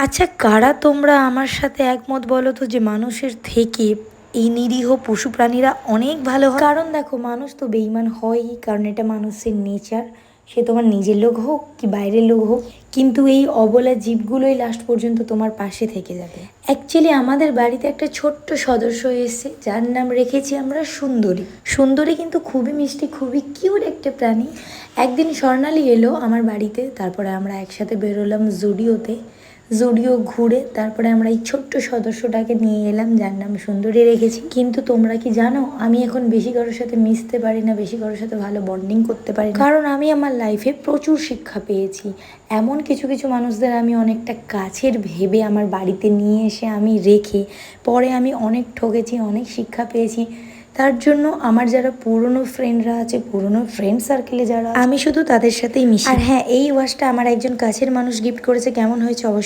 আচ্ছা, কারা তোমরা আমার সাথে একমত বলো তো যে মানুষের থেকে এই নিরীহ পশু প্রাণীরা অনেক ভালো হয়? কারণ দেখো, মানুষ তো বেইমান হয়ই, কারণ এটা মানুষের নেচার। সে তোমার নিজের লোক হোক কি বাইরের লোক হোক, কিন্তু এই অবলা জীবগুলোই লাস্ট পর্যন্ত তোমার পাশে থেকে যাবে। অ্যাকচুয়ালি আমাদের বাড়িতে একটা ছোট্ট সদস্য এসেছে, যার নাম রেখেছি আমরা সুন্দরী। সুন্দরী কিন্তু খুবই মিষ্টি, খুবই কিউট একটা প্রাণী। একদিন স্বর্ণালী এলো আমার বাড়িতে, তারপরে আমরা একসাথে বেরোলাম জুডিও ঘুরে, তারপরে আমরা এই ছোট্ট সদস্যটাকে নিয়ে এলাম, যার নাম সুন্দরী রেখেছি। কিন্তু তোমরা কি জানো, আমি এখন বেশি কারোর সাথে মিশতে পারি না, বেশি কারোর সাথে ভালো বন্ডিং করতে পারি না, কারণ আমি আমার লাইফে প্রচুর শিক্ষা পেয়েছি। এমন কিছু কিছু মানুষদের আমি অনেকটা কাছের ভেবে আমার বাড়িতে নিয়ে এসে আমি রেখে পরে আমি অনেক ঠকেছি, অনেক শিক্ষা পেয়েছি। তার জন্য আমার যারা পুরনো ফ্রেন্ডরা আছে, পুরনো ফ্রেন্ড সার্কেলে যারা, আমি শুধু তাদের সাথেই মিশি। আর হ্যাঁ, এই ওয়াশটা আমার একজন কাছের মানুষ গিফট করেছে, কেমন হয়েছে অবশ্যই